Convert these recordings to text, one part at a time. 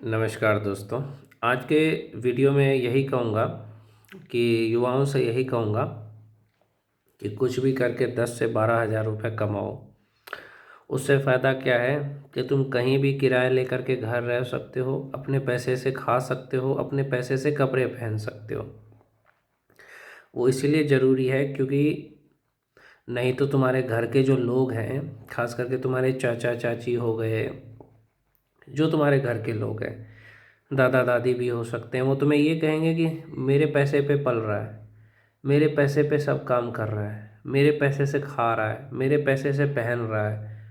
नमस्कार दोस्तों। आज के वीडियो में यही कहूँगा कि युवाओं से यही कहूँगा कि कुछ भी करके 10 से 12 हज़ार रुपये कमाओ। उससे फ़ायदा क्या है कि तुम कहीं भी किराया लेकर के घर रह सकते हो, अपने पैसे से खा सकते हो, अपने पैसे से कपड़े पहन सकते हो। वो इसलिए ज़रूरी है क्योंकि नहीं तो तुम्हारे घर के जो लोग हैं, खास करके तुम्हारे चाचा चाची हो गए, जो तुम्हारे घर के लोग हैं, दादा दादी भी हो सकते हैं, वो तुम्हें ये कहेंगे कि मेरे पैसे पे पल रहा है, मेरे पैसे पे सब काम कर रहा है, मेरे पैसे से खा रहा है, मेरे पैसे से पहन रहा है,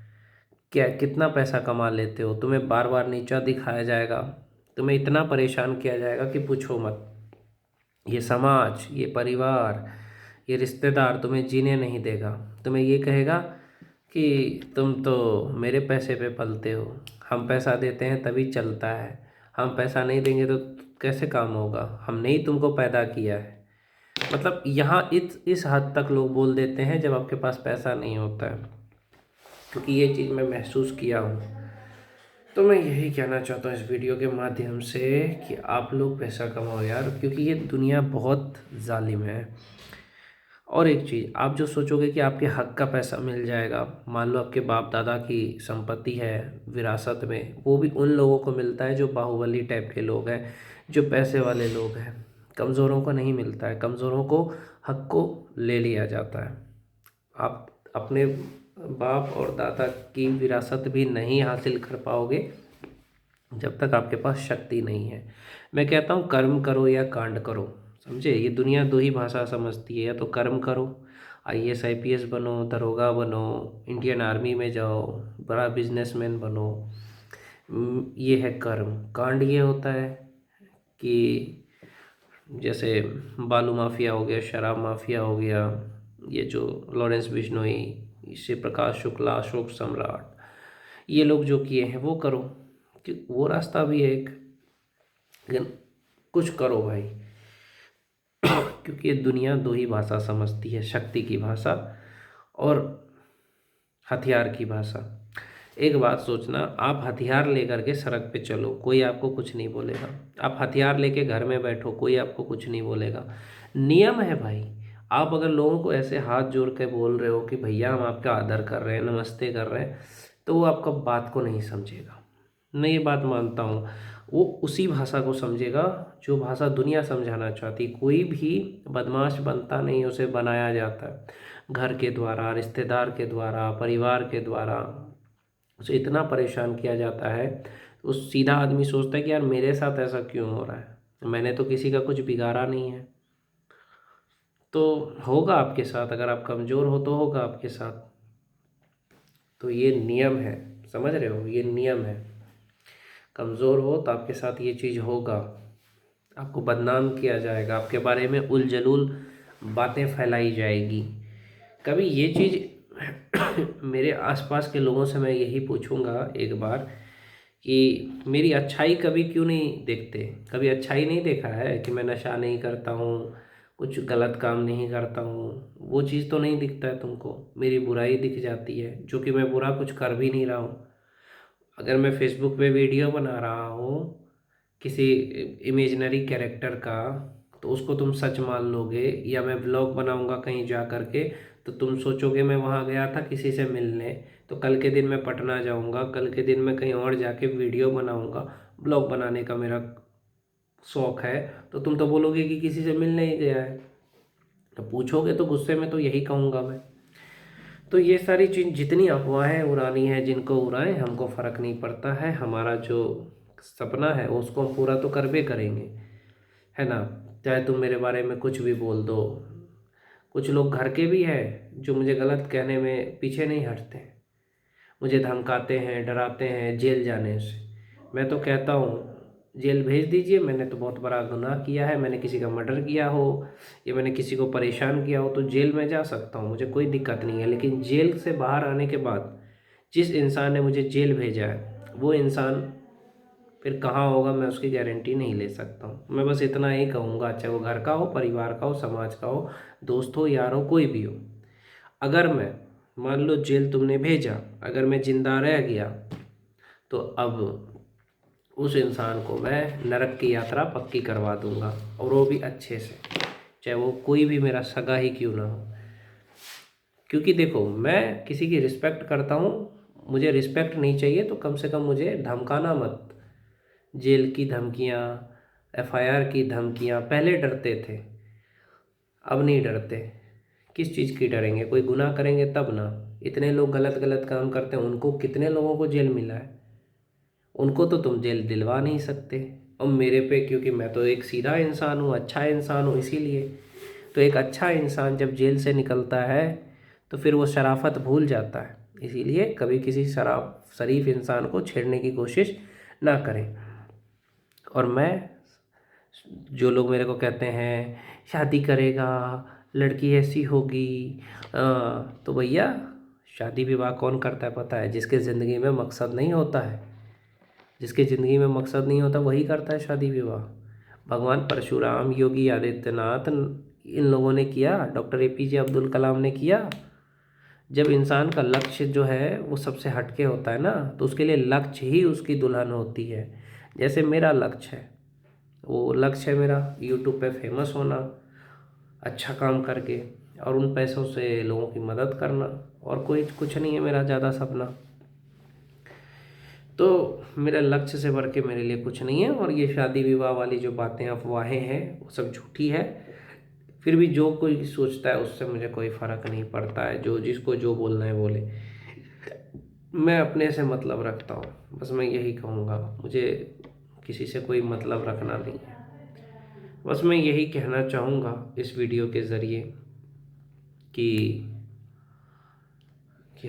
क्या कितना पैसा कमा लेते हो। तुम्हें बार बार नीचा दिखाया जाएगा, तुम्हें इतना परेशान किया जाएगा कि पूछो मत। ये समाज, ये परिवार, ये रिश्तेदार तुम्हें जीने नहीं देगा। तुम्हें ये कहेगा कि तुम तो मेरे पैसे पे पलते हो, हम पैसा देते हैं तभी चलता है, हम पैसा नहीं देंगे तो कैसे काम होगा, हमने ही तुमको पैदा किया है। मतलब यहाँ इस हद तक लोग बोल देते हैं जब आपके पास पैसा नहीं होता है, क्योंकि ये चीज़ मैं महसूस किया हूँ। तो मैं यही कहना चाहता हूँ इस वीडियो के माध्यम से कि आप लोग पैसा कमाओ यार, क्योंकि ये दुनिया बहुत जालिम है। और एक चीज़, आप जो सोचोगे कि आपके हक का पैसा मिल जाएगा, मान लो आपके बाप दादा की संपत्ति है विरासत में, वो भी उन लोगों को मिलता है जो बाहुबली टाइप के लोग हैं, जो पैसे वाले लोग हैं। कमज़ोरों को नहीं मिलता है, कमज़ोरों को हक को ले लिया जाता है। आप अपने बाप और दादा की विरासत भी नहीं हासिल कर पाओगे जब तक आपके पास शक्ति नहीं है। मैं कहता हूँ कर्म करो या कांड करो, समझे। ये दुनिया दो ही भाषा समझती है, या तो कर्म करो, आईएएस आईपीएस बनो, दरोगा बनो, इंडियन आर्मी में जाओ, बड़ा बिजनेसमैन बनो। ये है कर्म। कांड ये होता है कि जैसे बालू माफिया हो गया, शराब माफिया हो गया, ये जो लॉरेंस बिश्नोई, शिव प्रकाश शुक्ला, अशोक सम्राट, ये लोग जो किए हैं वो करो। कि वो रास्ता भी है एक, लेकिन कुछ करो भाई। क्योंकि ये दुनिया दो ही भाषा समझती है, शक्ति की भाषा और हथियार की भाषा। एक बात सोचना, आप हथियार लेकर के सड़क पे चलो, कोई आपको कुछ नहीं बोलेगा। आप हथियार लेके घर में बैठो, कोई आपको कुछ नहीं बोलेगा। नियम है भाई। आप अगर लोगों को ऐसे हाथ जोड़ के बोल रहे हो कि भैया हम आपका आदर कर रहे हैं, नमस्ते कर रहे हैं, तो वो आपका बात को नहीं समझेगा। मैं ये बात मानता हूँ, वो उसी भाषा को समझेगा जो भाषा दुनिया समझाना चाहती। कोई भी बदमाश बनता नहीं, उसे बनाया जाता है घर के द्वारा, रिश्तेदार के द्वारा, परिवार के द्वारा। उसे इतना परेशान किया जाता है, उस सीधा आदमी सोचता है कि यार मेरे साथ ऐसा क्यों हो रहा है, मैंने तो किसी का कुछ बिगाड़ा नहीं है। तो होगा आपके साथ, अगर आप कमज़ोर हो तो होगा आपके साथ। तो ये नियम है, समझ रहे हो, ये नियम है। कमज़ोर हो तो आपके साथ ये चीज़ होगा, आपको बदनाम किया जाएगा, आपके बारे में उलझुल बातें फैलाई जाएगी। कभी ये चीज़ मेरे आसपास के लोगों से मैं यही पूछूंगा एक बार कि मेरी अच्छाई कभी क्यों नहीं देखते। कभी अच्छाई नहीं देखा है कि मैं नशा नहीं करता हूँ, कुछ गलत काम नहीं करता हूँ, वो चीज़ तो नहीं दिखता है तुमको। मेरी बुराई दिख जाती है, जो कि मैं बुरा कुछ कर भी नहीं रहा हूँ। अगर मैं फेसबुक पे वीडियो बना रहा हूँ किसी इमेजिनरी कैरेक्टर का, तो उसको तुम सच मान लोगे। या मैं ब्लॉग बनाऊंगा कहीं जा कर के, तो तुम सोचोगे मैं वहाँ गया था किसी से मिलने, तो कल के दिन मैं पटना जाऊंगा, कल के दिन मैं कहीं और जाके वीडियो बनाऊंगा। ब्लॉग बनाने का मेरा शौक है, तो तुम तो बोलोगे कि किसी से मिलने ही गया है। तो पूछोगे तो गुस्से में तो यही कहूँगा मैं। तो ये सारी चीज़ जितनी अफवाहें उड़ानी है, जिनको उड़ाएं, हमको फ़र्क नहीं पड़ता है। हमारा जो सपना है उसको हम पूरा तो करबे करेंगे, है ना। चाहे तुम मेरे बारे में कुछ भी बोल दो। कुछ लोग घर के भी हैं जो मुझे गलत कहने में पीछे नहीं हटते, मुझे धमकाते हैं, डराते हैं जेल जाने से। मैं तो कहता हूँ जेल भेज दीजिए, मैंने तो बहुत बड़ा गुनाह किया है, मैंने किसी का मर्डर किया हो या मैंने किसी को परेशान किया हो तो जेल में जा सकता हूँ, मुझे कोई दिक्कत नहीं है। लेकिन जेल से बाहर आने के बाद जिस इंसान ने मुझे जेल भेजा है, वो इंसान फिर कहाँ होगा मैं उसकी गारंटी नहीं ले सकता हूँ। मैं बस इतना ही कहूँगा, चाहे वो घर का हो, परिवार का हो, समाज का हो, दोस्त हो, यार हो, कोई भी हो। अगर मैं, मान लो जेल तुमने भेजा, अगर मैं जिंदा रह गया, तो अब उस इंसान को मैं नरक की यात्रा पक्की करवा दूंगा, और वो भी अच्छे से, चाहे वो कोई भी मेरा सगा ही क्यों ना हो। क्योंकि देखो, मैं किसी की रिस्पेक्ट करता हूँ, मुझे रिस्पेक्ट नहीं चाहिए तो कम से कम मुझे धमकाना मत। जेल की धमकियाँ, एफआईआर की धमकियाँ, पहले डरते थे, अब नहीं डरते। किस चीज़ की डरेंगे? कोई गुनाह करेंगे तब ना। इतने लोग गलत गलत काम करते हैं, उनको कितने लोगों को जेल मिला है, उनको तो तुम जेल दिलवा नहीं सकते। और मेरे पे, क्योंकि मैं तो एक सीधा इंसान हूँ, अच्छा इंसान हूँ, इसीलिए। तो एक अच्छा इंसान जब जेल से निकलता है तो फिर वो शराफत भूल जाता है। इसीलिए कभी किसी शरीफ इंसान को छेड़ने की कोशिश ना करें। और मैं, जो लोग मेरे को कहते हैं शादी करेगा, लड़की ऐसी होगी, तो भैया, शादी विवाह कौन करता है पता है? जिसके ज़िंदगी में मकसद नहीं होता है। जिसके ज़िंदगी में मकसद नहीं होता वही करता है शादी विवाह। भगवान परशुराम, योगी आदित्यनाथ, इन लोगों ने किया, डॉक्टर एपीजे अब्दुल कलाम ने किया। जब इंसान का लक्ष्य जो है वो सबसे हटके होता है ना, तो उसके लिए लक्ष्य ही उसकी दुल्हन होती है। जैसे मेरा लक्ष्य है, वो लक्ष्य है मेरा यूट्यूब पे फेमस होना, अच्छा काम करके, और उन पैसों से लोगों की मदद करना। और कोई कुछ नहीं है मेरा ज़्यादा सपना। तो मेरा लक्ष्य से बढ़ के मेरे लिए कुछ नहीं है। और ये शादी विवाह वाली जो बातें, अफवाहें हैं, वो सब झूठी है। फिर भी जो कोई सोचता है उससे मुझे कोई फ़र्क नहीं पड़ता है। जो जिसको जो बोलना है बोले, मैं अपने से मतलब रखता हूँ। बस मैं यही कहूँगा, मुझे किसी से कोई मतलब रखना नहीं है। बस मैं यही कहना चाहूँगा इस वीडियो के ज़रिए कि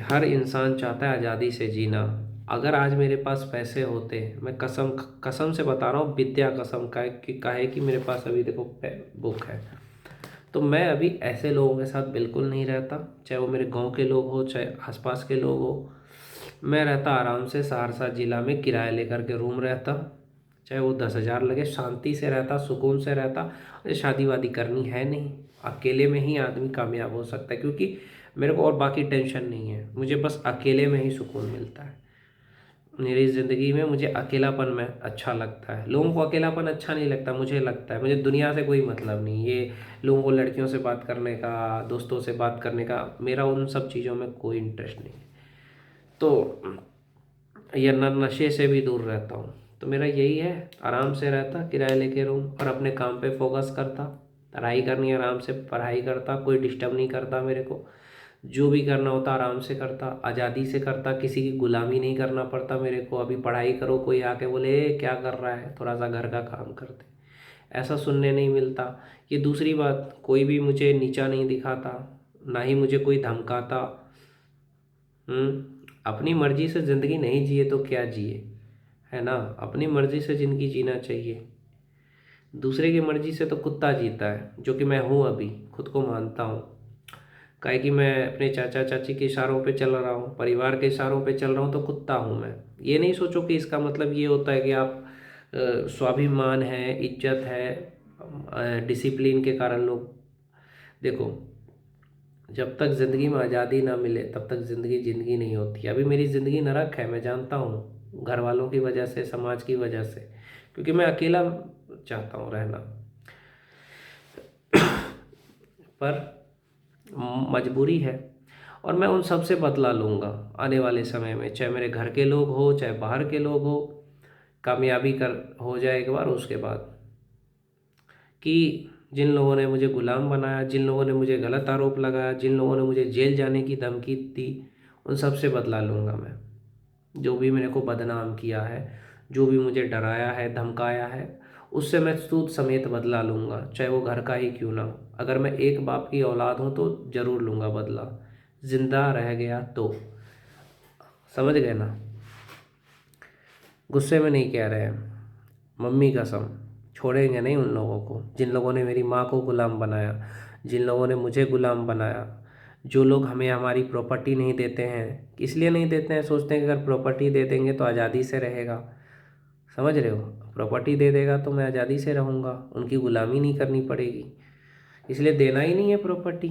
हर इंसान चाहता है आज़ादी से जीना। अगर आज मेरे पास पैसे होते, मैं कसम कसम से बता रहा हूँ, विद्या कसम का कि काहे कि मेरे पास अभी देखो बुक है, तो मैं अभी ऐसे लोगों के साथ बिल्कुल नहीं रहता। चाहे वो मेरे गांव के लोग हो, चाहे आसपास के लोग हो। मैं रहता आराम से सहरसा ज़िला में, किराया लेकर के रूम रहता, चाहे वो 10,000 लगे, शांति से रहता, सुकून से रहता। मुझे शादी वादी करनी है नहीं। अकेले में ही आदमी कामयाब हो सकता है, क्योंकि मेरे को और बाकी टेंशन नहीं है। मुझे बस अकेले में ही सुकून मिलता है। मेरी ज़िंदगी में मुझे अकेलापन में अच्छा लगता है। लोगों को अकेलापन अच्छा नहीं लगता, मुझे लगता है। मुझे दुनिया से कोई मतलब नहीं, ये लोगों को लड़कियों से बात करने का, दोस्तों से बात करने का, मेरा उन सब चीज़ों में कोई इंटरेस्ट नहीं है। तो या नशे से भी दूर रहता हूँ। तो मेरा यही है, आराम से रहता, किराया लेके रूम, और अपने काम पे फोकस करता। पढ़ाई करनी आराम से पढ़ाई करता, कोई डिस्टर्ब नहीं करता मेरे को। जो भी करना होता आराम से करता, आज़ादी से करता, किसी की गुलामी नहीं करना पड़ता मेरे को। अभी पढ़ाई करो, कोई आके बोले क्या कर रहा है, थोड़ा सा घर का काम करते, ऐसा सुनने नहीं मिलता। ये दूसरी बात, कोई भी मुझे नीचा नहीं दिखाता, ना ही मुझे कोई धमकाता। अपनी मर्जी से ज़िंदगी नहीं जिए तो क्या जिए, है ना? अपनी मर्जी से ज़िंदगी जीना चाहिए। दूसरे की मर्जी से तो कुत्ता जीता है, जो कि मैं हूँ, अभी खुद को मानता हूँ। काहे कि मैं अपने चाचा चाची के इशारों पे चल रहा हूँ, परिवार के इशारों पे चल रहा हूँ, तो कुत्ता हूँ मैं। ये नहीं सोचो कि इसका मतलब ये होता है कि आप स्वाभिमान है, इज्जत है, डिसिप्लिन के कारण लोग। देखो, जब तक ज़िंदगी में आज़ादी ना मिले तब तक ज़िंदगी ज़िंदगी नहीं होती। अभी मेरी ज़िंदगी नरक है, मैं जानता हूँ, घर वालों की वजह से, समाज की वजह से, क्योंकि मैं अकेला चाहता हूँ रहना। पर मजबूरी है, और मैं उन सब से बदला लूँगा आने वाले समय में, चाहे मेरे घर के लोग हो, चाहे बाहर के लोग हो। कामयाबी कर हो जाए एक बार, उसके बाद कि जिन लोगों ने मुझे गुलाम बनाया, जिन लोगों ने मुझे गलत आरोप लगाया, जिन लोगों ने मुझे जेल जाने की धमकी दी, उन सब से बदला लूँगा मैं। जो भी मेरे को बदनाम किया है, जो भी मुझे डराया है, धमकाया है, उससे मैं सूद समेत बदला लूँगा, चाहे वो घर का ही क्यों ना हो। अगर मैं एक बाप की औलाद हूँ तो ज़रूर लूँगा बदला, जिंदा रह गया तो। समझ गए ना? गुस्से में नहीं कह रहे हैं, मम्मी कसम, छोड़ेंगे नहीं उन लोगों को जिन लोगों ने मेरी माँ को गुलाम बनाया, जिन लोगों ने मुझे गुलाम बनाया। जो लोग हमें हमारी प्रॉपर्टी नहीं देते हैं, इसलिए नहीं देते हैं, सोचते हैं कि अगर प्रॉपर्टी दे देंगे तो आज़ादी से रहेगा। समझ रहे हो? प्रॉपर्टी दे देगा तो मैं आज़ादी से रहूँगा, उनकी गुलामी नहीं करनी पड़ेगी। इसलिए देना ही नहीं है प्रॉपर्टी,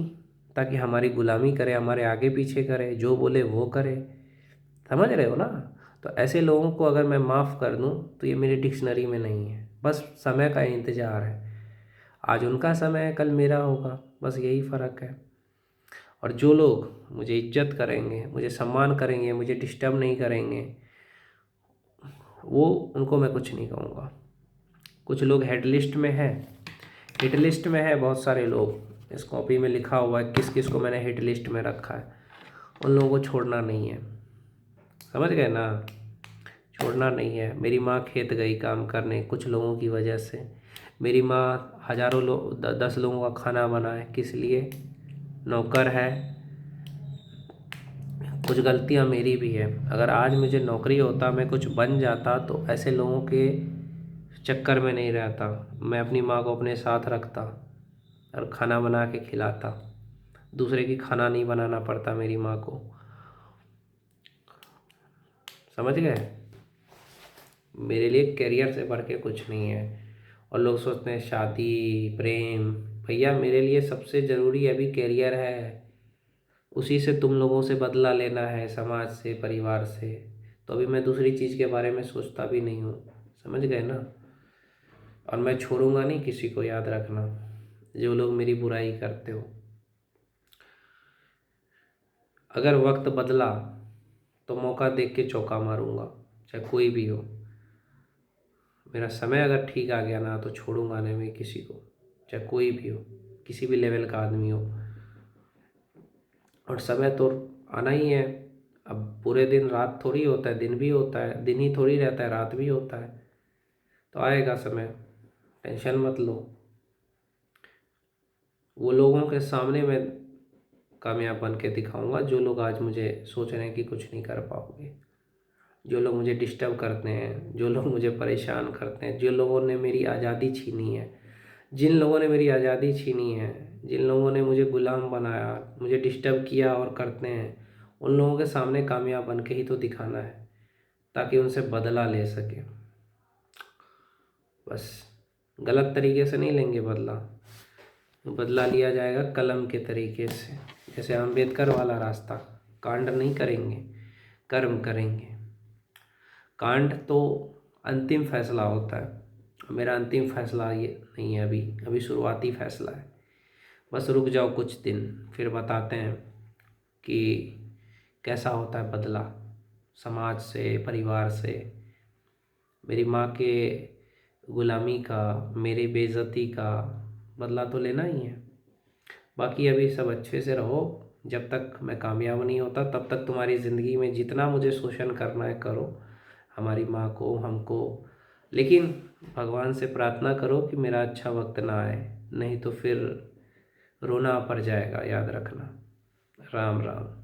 ताकि हमारी गुलामी करे, हमारे आगे पीछे करे, जो बोले वो करे। समझ रहे हो ना? तो ऐसे लोगों को अगर मैं माफ़ कर दूं तो ये मेरी डिक्शनरी में नहीं है। बस समय का इंतज़ार है, आज उनका समय है, कल मेरा होगा, बस यही फ़र्क है। और जो लोग मुझे इज्जत करेंगे, मुझे सम्मान करेंगे, मुझे डिस्टर्ब नहीं करेंगे, वो उनको मैं कुछ नहीं कहूँगा। कुछ लोग हेड लिस्ट में हैं, हिट लिस्ट में है बहुत सारे लोग, इस कॉपी में लिखा हुआ है किस किस को मैंने हिट लिस्ट में रखा है। उन लोगों को छोड़ना नहीं है, समझ गए ना, छोड़ना नहीं है। मेरी माँ खेत गई काम करने कुछ लोगों की वजह से, मेरी माँ हज़ारों लोग 10 लोगों का खाना बनाए, किस लिए, नौकर है। कुछ गलतियाँ मेरी भी है, अगर आज मुझे नौकरी होता, मैं कुछ बन जाता, तो ऐसे लोगों के चक्कर में नहीं रहता, मैं अपनी माँ को अपने साथ रखता और खाना बना के खिलाता, दूसरे की खाना नहीं बनाना पड़ता मेरी माँ को, समझ गए। मेरे लिए करियर से बढ़ के कुछ नहीं है। और लोग सोचते हैं शादी प्रेम, भैया मेरे लिए सबसे ज़रूरी अभी करियर है, उसी से तुम लोगों से बदला लेना है, समाज से, परिवार से। तो अभी मैं दूसरी चीज़ के बारे में सोचता भी नहीं हूँ, समझ गए ना। और मैं छोड़ूंगा नहीं किसी को, याद रखना, जो लोग मेरी बुराई करते हो। अगर वक्त बदला तो मौका देख के चौका मारूंगा, चाहे कोई भी हो। मेरा समय अगर ठीक आ गया ना तो छोड़ूंगा नहीं मैं किसी को, चाहे कोई भी हो, किसी भी लेवल का आदमी हो। और समय तो आना ही है, अब पूरे दिन रात थोड़ी होता है, दिन भी होता है, दिन ही थोड़ी रहता है, रात भी होता है। तो आएगा समय, टेंशन मत लो। वो लोगों के सामने मैं कामयाब बन के दिखाऊंगा जो लोग आज मुझे सोच रहे हैं कि कुछ नहीं कर पाओगे, जो लोग मुझे डिस्टर्ब करते हैं, जो लोग मुझे परेशान करते हैं, जो लोगों ने मेरी आज़ादी छीनी है, जिन लोगों ने मेरी आज़ादी छीनी है, जिन लोगों ने मुझे गुलाम बनाया, मुझे डिस्टर्ब किया और करते हैं, उन लोगों के सामने कामयाब बन के ही तो दिखाना है, ताकि उनसे बदला ले सके। बस गलत तरीके से नहीं लेंगे बदला, बदला लिया जाएगा कलम के तरीके से, जैसे अम्बेडकर वाला रास्ता, कांड नहीं करेंगे, कर्म करेंगे। कांड तो अंतिम फैसला होता है, मेरा अंतिम फैसला ये नहीं है, अभी अभी शुरुआती फैसला है। बस रुक जाओ कुछ दिन, फिर बताते हैं कि कैसा होता है बदला, समाज से, परिवार से, मेरी माँ के गुलामी का, मेरी बेइज्जती का बदला तो लेना ही है। बाकी अभी सब अच्छे से रहो, जब तक मैं कामयाब नहीं होता तब तक तुम्हारी ज़िंदगी में जितना मुझे शोषण करना है करो, हमारी माँ को, हमको। लेकिन भगवान से प्रार्थना करो कि मेरा अच्छा वक्त ना आए, नहीं तो फिर रोना पड़ जाएगा, याद रखना। राम राम।